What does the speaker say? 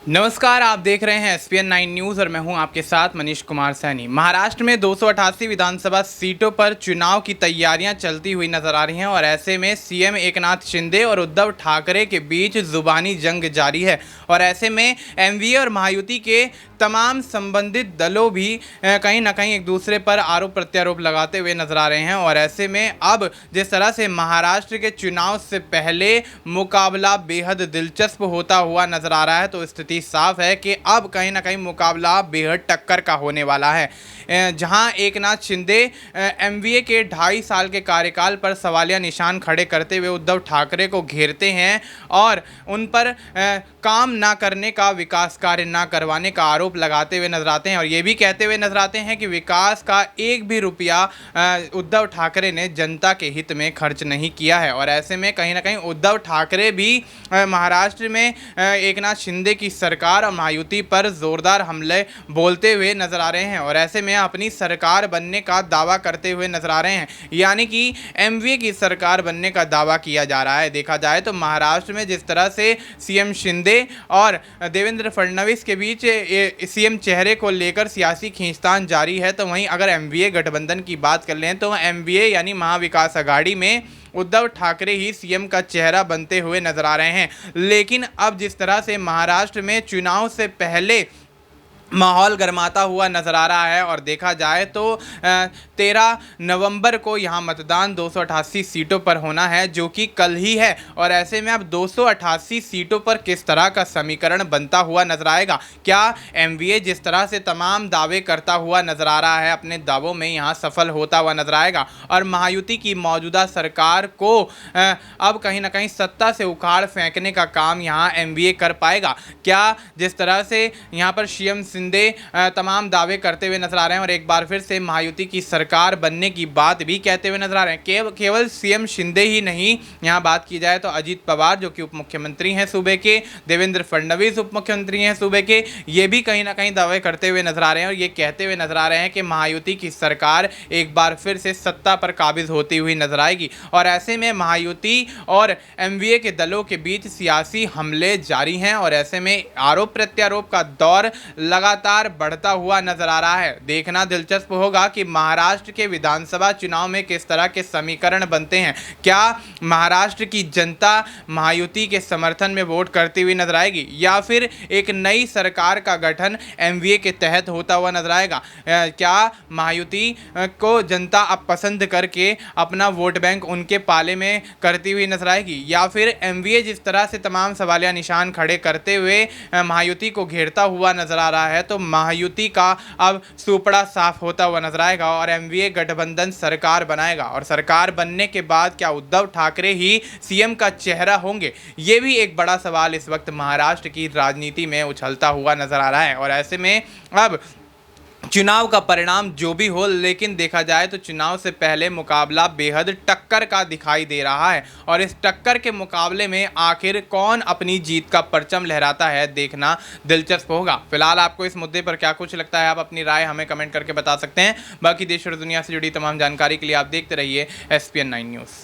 नमस्कार, आप देख रहे हैं एसपीएन 9 न्यूज़ और मैं हूं आपके साथ मनीष कुमार सैनी। महाराष्ट्र में 288 विधानसभा सीटों पर चुनाव की तैयारियां चलती हुई नजर आ रही हैं और ऐसे में सीएम एकनाथ शिंदे और उद्धव ठाकरे के बीच जुबानी जंग जारी है। और ऐसे में एमवीए और महायुति के तमाम संबंधित दलों भी कहीं ना कहीं एक दूसरे पर आरोप प्रत्यारोप लगाते हुए नजर आ रहे हैं। और ऐसे में अब जिस तरह से महाराष्ट्र के चुनाव से पहले मुकाबला बेहद दिलचस्प होता हुआ नजर आ रहा है, तो स्थिति साफ है कि अब कहीं ना कहीं मुकाबला बेहद टक्कर का होने वाला है। जहां एकनाथ शिंदे एमवीए के 2.5 साल के कार्यकाल पर सवालिया निशान खड़े करते हुए उद्धव ठाकरे को घेरते हैं और उन पर काम ना करने का, विकास कार्य ना करवाने का आरोप लगाते हुए नजर आते हैं और ये भी कहते हुए नजर आते हैं कि विकास का एक भी रुपया उद्धव ठाकरे ने जनता के हित में खर्च नहीं किया है। और ऐसे में कहीं ना कहीं उद्धव ठाकरे भी महाराष्ट्र में एकनाथ शिंदे की सरकार और महायुति पर जोरदार हमले बोलते हुए नजर आ रहे हैं और ऐसे में अपनी सरकार बनने का दावा करते हुए नजर आ रहे हैं, यानी कि एमवीए की सरकार बनने का दावा किया जा रहा है। देखा जाए तो महाराष्ट्र में जिस तरह से सीएम शिंदे और देवेंद्र फडणवीस के बीच सीएम चेहरे को लेकर सियासी खींचतान जारी है, तो वहीं अगर एमवीए गठबंधन की बात कर लें तो एमवीए यानी महाविकास आघाड़ी में उद्धव ठाकरे ही सीएम का चेहरा बनते हुए नजर आ रहे हैं। लेकिन अब जिस तरह से महाराष्ट्र में चुनाव से पहले माहौल गर्माता हुआ नज़र आ रहा है और देखा जाए तो 13 नवंबर को यहाँ मतदान 288 सीटों पर होना है, जो कि कल ही है। और ऐसे में अब 288 सीटों पर किस तरह का समीकरण बनता हुआ नजर आएगा। क्या एमवीए जिस तरह से तमाम दावे करता हुआ नजर आ रहा है, अपने दावों में यहाँ सफल होता हुआ नजर आएगा और महायुति की मौजूदा सरकार को अब कहीं ना कहीं सत्ता से उखाड़ फेंकने का काम यहाँ एमवीए कर पाएगा। क्या जिस तरह से यहाँ पर सीएम शिंदे तमाम दावे करते हुए नजर आ रहे हैं और एक बार फिर से महायुति की सरकार बनने की बात भी कहते हुए नजर आ रहे हैं। केवल सीएम शिंदे ही नहीं, यहाँ बात की जाए तो अजीत पवार जो कि उप मुख्यमंत्री हैं सूबे के, देवेंद्र फडणवीस उप मुख्यमंत्री हैं सूबे के, ये भी कहीं ना कहीं दावे करते हुए नजर आ रहे हैं और ये कहते हुए नजर आ रहे हैं कि महायुति की सरकार एक बार फिर से सत्ता पर काबिज होती हुई नजर आएगी। और ऐसे में महायुति और एमवीए के दलों के बीच सियासी हमले जारी हैं और ऐसे में आरोप प्रत्यारोप का दौर लगातार बढ़ता हुआ नजर आ रहा है। देखना दिलचस्प होगा कि महाराष्ट्र के विधानसभा चुनाव में किस तरह के समीकरण बनते हैं। क्या महाराष्ट्र की जनता महायुति के समर्थन में वोट करती हुई नजर आएगी या फिर एक नई सरकार का गठन एमवीए के तहत होता हुआ नजर आएगा। क्या महायुति को जनता अब पसंद करके अपना वोट बैंक उनके पाले में करती हुई नजर आएगी या फिर एमवीए जिस तरह से तमाम सवालिया निशान खड़े करते हुए महायुति को घेरता हुआ नजर आ रहा है, तो महायुति का अब सुपड़ा साफ होता हुआ नजर आएगा और एमवीए गठबंधन सरकार बनाएगा। और सरकार बनने के बाद क्या उद्धव ठाकरे ही सीएम का चेहरा होंगे, ये भी एक बड़ा सवाल इस वक्त महाराष्ट्र की राजनीति में उछलता हुआ नजर आ रहा है। और ऐसे में अब चुनाव का परिणाम जो भी हो, लेकिन देखा जाए तो चुनाव से पहले मुकाबला बेहद टक्कर का दिखाई दे रहा है और इस टक्कर के मुकाबले में आखिर कौन अपनी जीत का परचम लहराता है, देखना दिलचस्प होगा। फिलहाल आपको इस मुद्दे पर क्या कुछ लगता है, आप अपनी राय हमें कमेंट करके बता सकते हैं। बाकी देश और दुनिया से जुड़ी तमाम जानकारी के लिए आप देखते रहिए एसपीएन 9 न्यूज़।